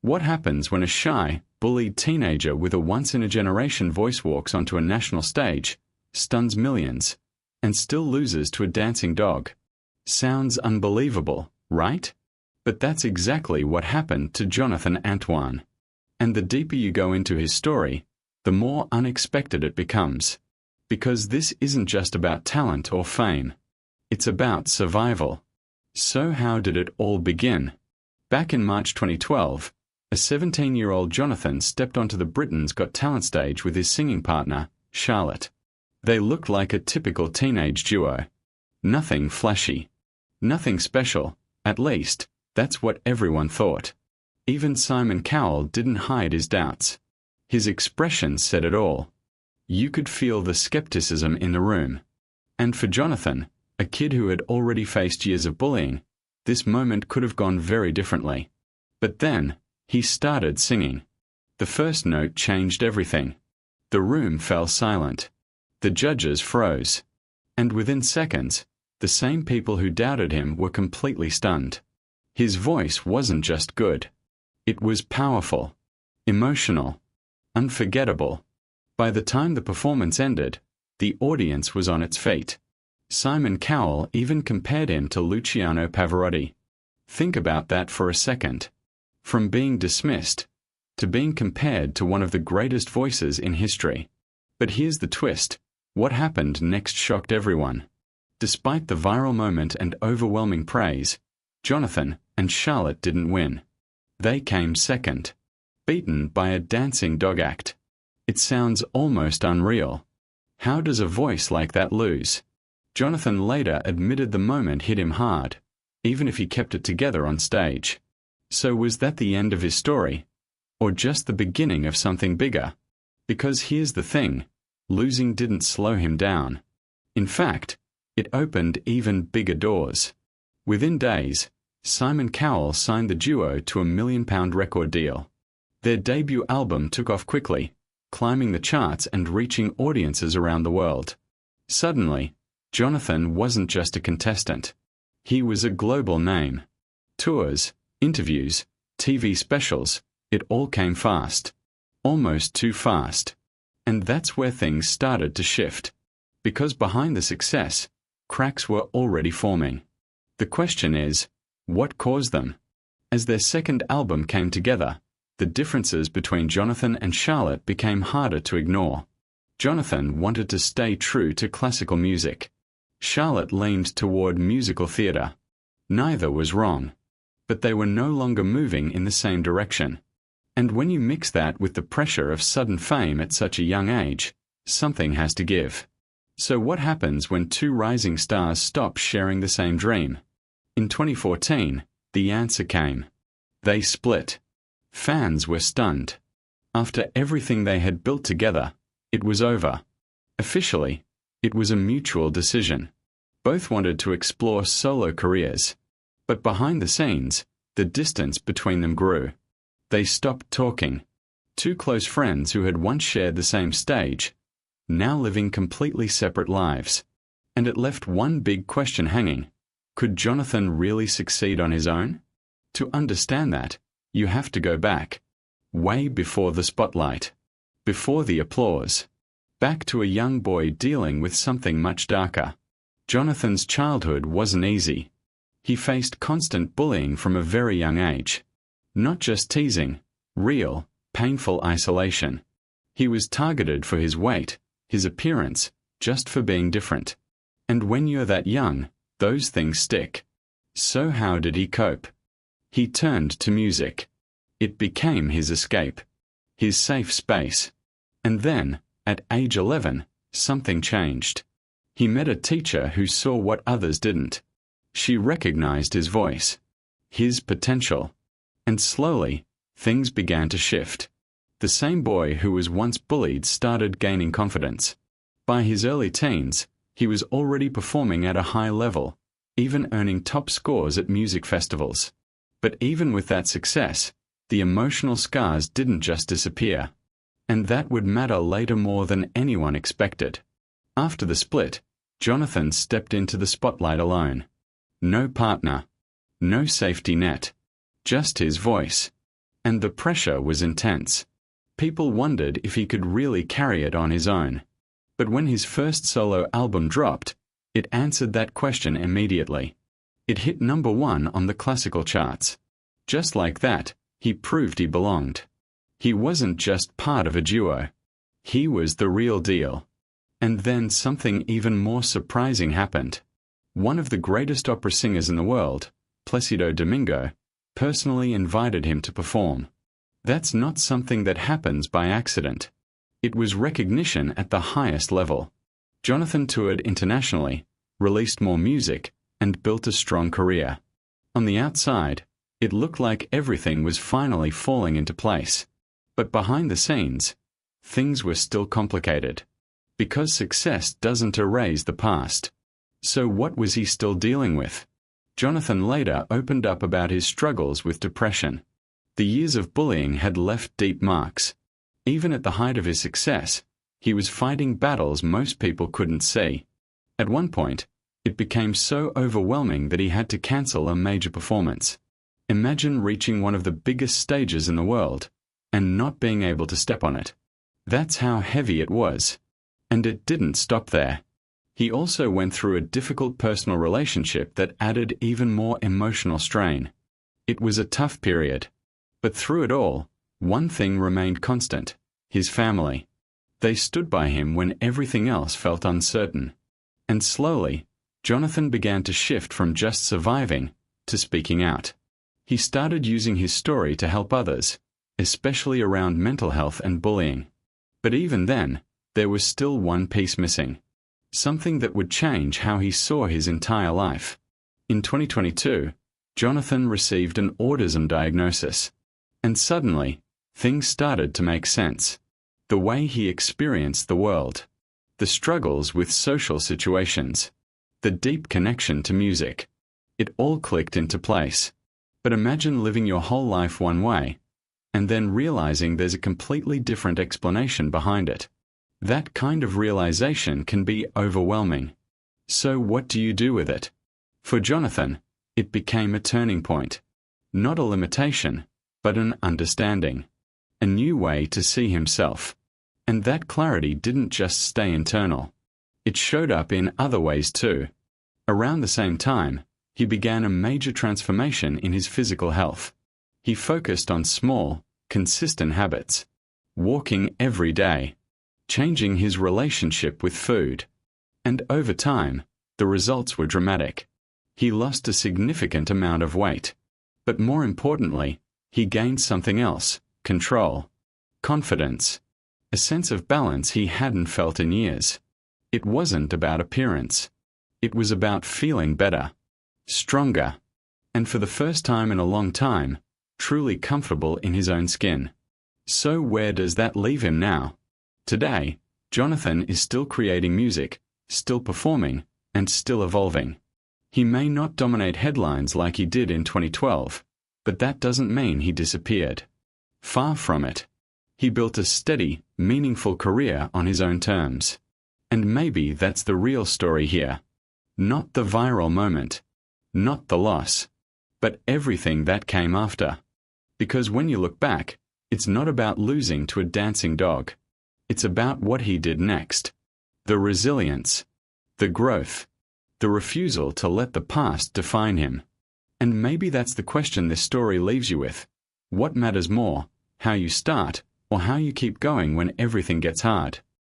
What happens when a shy, bullied teenager with a once-in-a-generation voice walks onto a national stage, stuns millions, and still loses to a dancing dog? Sounds unbelievable, right? But that's exactly what happened to Jonathan Antoine. And the deeper you go into his story, the more unexpected it becomes. Because this isn't just about talent or fame. It's about survival. So how did it all begin? Back in March 2012, a 17-year-old Jonathan stepped onto the Britain's Got Talent stage with his singing partner, Charlotte. They looked like a typical teenage duo. Nothing flashy. Nothing special, at least, that's what everyone thought. Even Simon Cowell didn't hide his doubts. His expression said it all. You could feel the skepticism in the room. And for Jonathan, a kid who had already faced years of bullying, this moment could have gone very differently. But then, he started singing. The first note changed everything. The room fell silent. The judges froze. And within seconds, the same people who doubted him were completely stunned. His voice wasn't just good. It was powerful, emotional, unforgettable. By the time the performance ended, the audience was on its feet. Simon Cowell even compared him to Luciano Pavarotti. Think about that for a second. From being dismissed to being compared to one of the greatest voices in history. But here's the twist. What happened next shocked everyone. Despite the viral moment and overwhelming praise, Jonathan and Charlotte didn't win. They came second, beaten by a dancing dog act. It sounds almost unreal. How does a voice like that lose? Jonathan later admitted the moment hit him hard, even if he kept it together on stage. So was that the end of his story? Or just the beginning of something bigger? Because here's the thing, losing didn't slow him down. In fact, it opened even bigger doors. Within days, Simon Cowell signed the duo to a £1 million record deal. Their debut album took off quickly, climbing the charts and reaching audiences around the world. Suddenly, Jonathan wasn't just a contestant. He was a global name. Tours, interviews, TV specials, it all came fast. Almost too fast. And that's where things started to shift. Because behind the success, cracks were already forming. The question is, what caused them? As their second album came together, the differences between Jonathan and Charlotte became harder to ignore. Jonathan wanted to stay true to classical music. Charlotte leaned toward musical theatre. Neither was wrong. But they were no longer moving in the same direction. And when you mix that with the pressure of sudden fame at such a young age, something has to give. So what happens when two rising stars stop sharing the same dream? In 2014, the answer came. They split. Fans were stunned. After everything they had built together, it was over. Officially, it was a mutual decision. Both wanted to explore solo careers. But behind the scenes, the distance between them grew. They stopped talking. Two close friends who had once shared the same stage, now living completely separate lives. And it left one big question hanging. Could Jonathan really succeed on his own? To understand that, you have to go back. Way before the spotlight. Before the applause. Back to a young boy dealing with something much darker. Jonathan's childhood wasn't easy. He faced constant bullying from a very young age. Not just teasing, real, painful isolation. He was targeted for his weight, his appearance, just for being different. And when you're that young, those things stick. So how did he cope? He turned to music. It became his escape. His safe space. And then, at age 11, something changed. He met a teacher who saw what others didn't. She recognized his voice. His potential. And slowly, things began to shift. The same boy who was once bullied started gaining confidence. By his early teens, he was already performing at a high level, even earning top scores at music festivals. But even with that success, the emotional scars didn't just disappear. And that would matter later more than anyone expected. After the split, Jonathan stepped into the spotlight alone. No partner. No safety net. Just his voice. And the pressure was intense. People wondered if he could really carry it on his own. But when his first solo album dropped, it answered that question immediately. It hit #1 on the classical charts. Just like that, he proved he belonged. He wasn't just part of a duo. He was the real deal. And then something even more surprising happened. One of the greatest opera singers in the world, Placido Domingo, personally invited him to perform. That's not something that happens by accident. It was recognition at the highest level. Jonathan toured internationally, released more music, and built a strong career. On the outside, it looked like everything was finally falling into place. But behind the scenes, things were still complicated. Because success doesn't erase the past. So what was he still dealing with? Jonathan later opened up about his struggles with depression. The years of bullying had left deep marks. Even at the height of his success, he was fighting battles most people couldn't see. At one point, it became so overwhelming that he had to cancel a major performance. Imagine reaching one of the biggest stages in the world and not being able to step on it. That's how heavy it was. And it didn't stop there. He also went through a difficult personal relationship that added even more emotional strain. It was a tough period. But through it all, one thing remained constant: his family. They stood by him when everything else felt uncertain. And slowly, Jonathan began to shift from just surviving to speaking out. He started using his story to help others, especially around mental health and bullying. But even then, there was still one piece missing. Something that would change how he saw his entire life. In 2022, Jonathan received an autism diagnosis. And suddenly, things started to make sense. The way he experienced the world. The struggles with social situations. The deep connection to music. It all clicked into place. But imagine living your whole life one way, and then realizing there's a completely different explanation behind it. That kind of realization can be overwhelming. So what do you do with it? For Jonathan, it became a turning point. Not a limitation, but an understanding. A new way to see himself. And that clarity didn't just stay internal. It showed up in other ways too. Around the same time, he began a major transformation in his physical health. He focused on small, consistent habits. Walking every day. Changing his relationship with food. And over time, the results were dramatic. He lost a significant amount of weight. But more importantly, he gained something else: control, confidence, a sense of balance he hadn't felt in years. It wasn't about appearance. It was about feeling better, stronger, and for the first time in a long time, truly comfortable in his own skin. So where does that leave him now? Today, Jonathan is still creating music, still performing, and still evolving. He may not dominate headlines like he did in 2012, but that doesn't mean he disappeared. Far from it. He built a steady, meaningful career on his own terms. And maybe that's the real story here. Not the viral moment. Not the loss. But everything that came after. Because when you look back, it's not about losing to a dancing dog. It's about what he did next. The resilience. The growth. The refusal to let the past define him. And maybe that's the question this story leaves you with. What matters more, how you start, or how you keep going when everything gets hard?